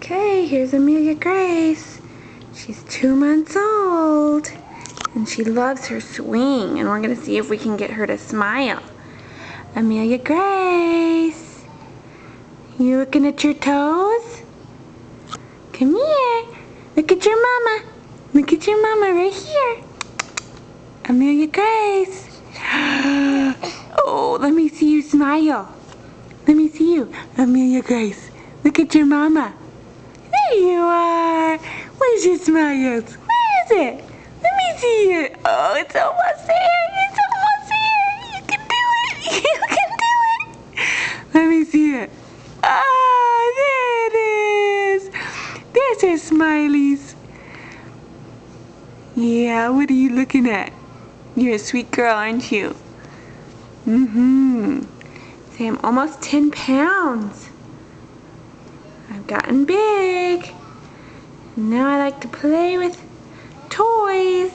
Okay, here's Amelia Grace. She's 2 months old, and she loves her swing, and we're gonna see if we can get her to smile. Amelia Grace, you looking at your toes? Come here. Look at your mama. Look at your mama right here. Amelia Grace. Oh, let me see you smile. Let me see you. Amelia Grace, look at your mama. There you are. Where's your smile? Where is it? Let me see it. Oh, it's almost there. It's almost there. You can do it. You can do it. Let me see it. Ah, there it is. There's her smileys. Yeah, what are you looking at? You're a sweet girl, aren't you? Say, I'm almost 10 pounds. I've gotten big. Now I like to play with toys.